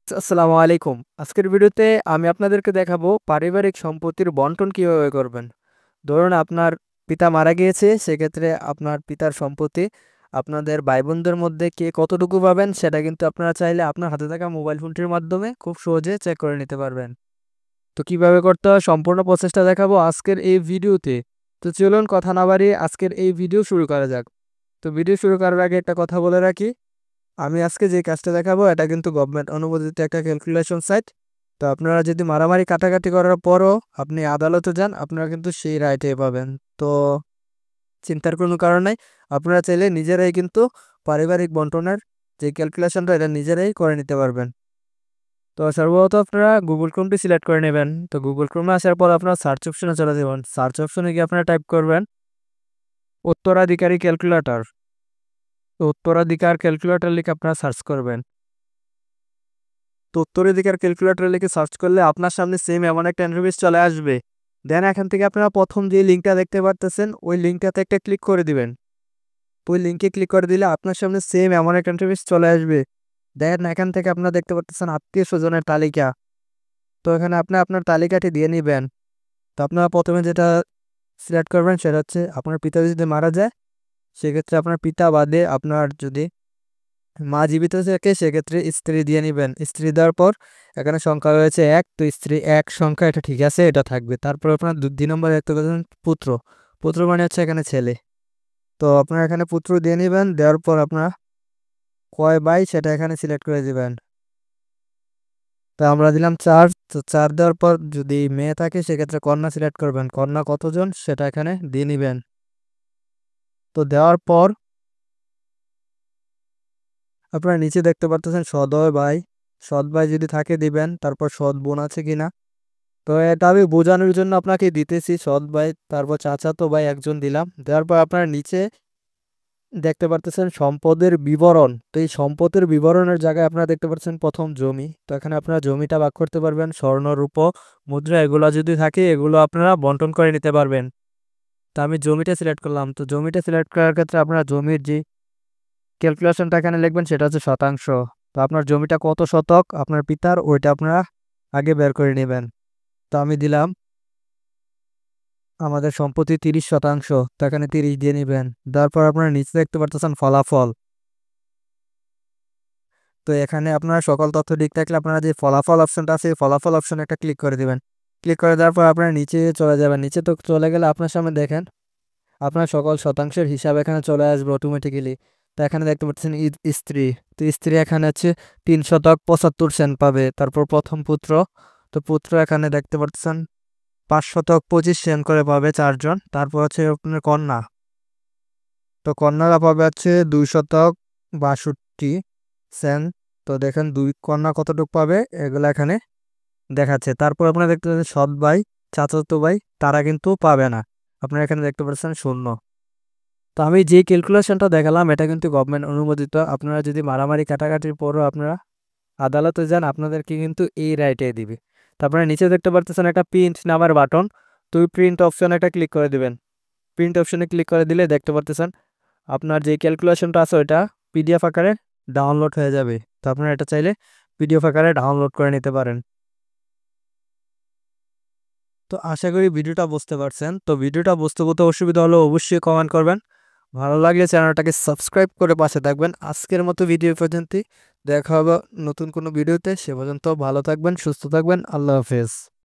আসসালামু আলাইকুম। আজকের ভিডিওতে আমি আপনাদেরকে দেখাবো পারিবারিক সম্পত্তির বন্টন কিভাবে করবেন। ধরুন আপনার পিতা মারা গিয়েছে, সেক্ষেত্রে আপনার পিতার সম্পত্তি আপনাদের ভাই বোনদের মধ্যে কে কতটুকু পাবেন সেটা কিন্তু আপনারা চাইলে আপনার হাতে থাকা মোবাইল ফোনটির মাধ্যমে খুব সহজে চেক করে নিতে পারবেন। তো কিভাবে করতে হয় সম্পূর্ণ প্রসেসটা দেখাবো আজকের এই ভিডিওতে। তো চলুন কথা না বাড়িয়ে আজকের এই ভিডিও শুরু করা যাক। তো ভিডিও শুরু করার আগে একটা কথা বলে রাখি, আমি আজকে যে কাজটা দেখাবো এটা কিন্তু গভর্নমেন্ট অনুমোদিত একটা ক্যালকুলেশন সাইট। তো আপনারা যদি মারামারি কাটাকাটি করার পরও আপনি আদালতে যান, আপনারা কিন্তু সেই রায়টাই পাবেন। তো চিন্তার কোনো কারণ নাই, আপনারা চাইলে নিজেরাই কিন্তু পারিবারিক বন্টনের যে ক্যালকুলেশনটা এটা নিজেরাই করে নিতে পারবেন। তো সর্বপ্রথম আপনারা গুগল ক্রোমটি সিলেক্ট করে নেবেন। তো গুগল ক্রোমে আসার পর আপনারা সার্চ অপশনে চলে যাবেন। সার্চ অপশনে গিয়ে আপনারা টাইপ করবেন উত্তরাধিকারী ক্যালকুলেটর। তো উত্তরাধিকার ক্যালকুলেটর লিখে আপনারা সার্চ করবেন। তো উত্তরাধিকার ক্যালকুলেটর লিখে সার্চ করলে আপনার সামনে সেম এমন একটা ইন্টারফেস চলে আসবে। দেন এখান থেকে আপনারা প্রথম যে লিঙ্কটা দেখতে পারতেছেন ওই লিঙ্কটাতে একটা ক্লিক করে দিবেন। ওই লিঙ্কে ক্লিক করে দিলে আপনার সামনে সেম এমন একটা ইন্টারফেস চলে আসবে। দেন এখান থেকে আপনারা দেখতে পারতেছেন আত্মীয় স্বজনের তালিকা। তো এখানে আপনি আপনার তালিকাটি দিয়ে নেবেন। তো আপনারা প্রথমে যেটা সিলেক্ট করবেন সেটা হচ্ছে আপনার পিতা যদি মারা যায়, সেক্ষেত্রে আপনার পিতা বাদে আপনার যদি মা জীবিত থাকে সেক্ষেত্রে স্ত্রী দিয়ে নেবেন। স্ত্রী দেওয়ার পর এখানে সংখ্যা রয়েছে 1, তো স্ত্রী 1 সংখ্যা, এটা ঠিক আছে, এটা থাকবে। তারপর আপনার 2 নম্বরে দেখতে পাচ্ছেন পুত্র। পুত্র মানে হচ্ছে এখানে ছেলে। তো আপনারা এখানে পুত্র দিয়ে নেবেন। দেওয়ার পর আপনারা কয় ভাই সেটা এখানে সিলেক্ট করে দিবেন। তো আমরা দিলাম 4। তো 4 দেওয়ার পর যদি মেয়ে থাকে সেক্ষেত্রে কন্যা সিলেক্ট করবেন। কন্যা কতজন সেটা এখানে দিয়ে নেবেন। তো দেওয়ার পর আপনারা নিচে দেখতে পারতেছেন সৎ ভাই। সৎ ভাই যদি থাকে দিবেন। তারপর সৎ বোন আছে কিনা। তো এটা আমি বোঝানোর জন্য আপনাকে দিতেছি সৎ ভাই, তারপর চাচাতো ভাই একজন দিলাম। দেওয়ার পর আপনারা নিচে দেখতে পারতেছেন সম্পদের বিবরণ। তো এই সম্পদের বিবরণের জায়গায় আপনারা দেখতে পাচ্ছেন প্রথম জমি। তো এখানে আপনারা জমিটা ভাগ করতে পারবেন। স্বর্ণ, রূপো, মুদ্রা এগুলো যদি থাকে এগুলো আপনারা বন্টন করে নিতে পারবেন। তো আমি জমিটা সিলেক্ট করলাম। তো জমিটা সিলেক্ট করার ক্ষেত্রে আপনারা জমির যে ক্যালকুলেশনটা এখানে লিখবেন সেটা হচ্ছে শতাংশ। তো আপনার জমিটা কত শতক আপনার পিতার ওইটা আপনারা আগে বের করে নেবেন। তো আমি দিলাম আমাদের সম্পত্তি 30%। তো এখানে 30 দিয়ে নেবেন। তারপর আপনারা নিচে দেখতে পারতেছেন ফলাফল। তো এখানে আপনারা সকল তথ্য ঠিক থাকলে আপনারা যে ফলাফল অপশনটা আছে ফলাফল অপশনে একটা ক্লিক করে দিবেন। ক্লিক করে দেওয়ার পর আপনারা নিচে চলে যাবেন। নিচে তো চলে গেলে আপনার সামনে দেখেন আপনার সকল শতাংশের হিসাব এখানে চলে আসবে অটোমেটিক্যালি। তো এখানে দেখতে পাচ্ছেন স্ত্রী। তো স্ত্রী এখানে হচ্ছে 3 শতক 75 সেন্ট পাবে। তারপর প্রথম পুত্র। তো পুত্র এখানে দেখতে পাচ্ছেন 5 শতক 25 সেন্ট করে পাবে 4 জন। তারপর হচ্ছে আপনার কন্যা। তো কন্যারা পাবে হচ্ছে 2 শতক 62 সেন্ট। তো দেখেন দুই কন্যা কতটুকু পাবে এগুলো এখানে দেখাচ্ছে। তারপর আপনারা দেখতে পাচ্ছেন সৎ ভাই, চাচাতো ভাই তারা কিন্তু পাবে না। আপনারা এখানে দেখতে পাচ্ছেন 0। তো আমি যে ক্যালকুলেশনটা দেখালাম এটা কিন্তু গভর্নমেন্ট অনুমোদিত। আপনারা যদি মারামারি কাটাকাটির পরও আপনারা আদালতে যান আপনাদেরকে কিন্তু এই রাইটে দিবে। তারপরে নিচে দেখতে পারতেছেন একটা প্রিন্ট নাম্বার বাটন। তো ওই প্রিন্ট অপশনে একটা ক্লিক করে দিবেন। প্রিন্ট অপশনে ক্লিক করে দিলে দেখতে পারতেছেন আপনার যে ক্যালকুলেশনটা আছে ওইটা পিডিএফ আকারে ডাউনলোড হয়ে যাবে। তো আপনারা এটা চাইলে পিডিএফ আকারে ডাউনলোড করে নিতে পারেন। তো আশা করি ভিডিওটা বুঝতে পারছেন। তো ভিডিওটা বুঝতে অসুবিধা হলে অবশ্যই কমেন্ট করবেন। ভালো লাগলে চ্যানেলটাকে সাবস্ক্রাইব করে পাশে থাকবেন। আজকের মতো ভিডিও পর্যন্তই, দেখা হবে নতুন কোনো ভিডিওতে। সে পর্যন্ত ভালো থাকবেন, সুস্থ থাকবেন। আল্লাহ হাফেজ।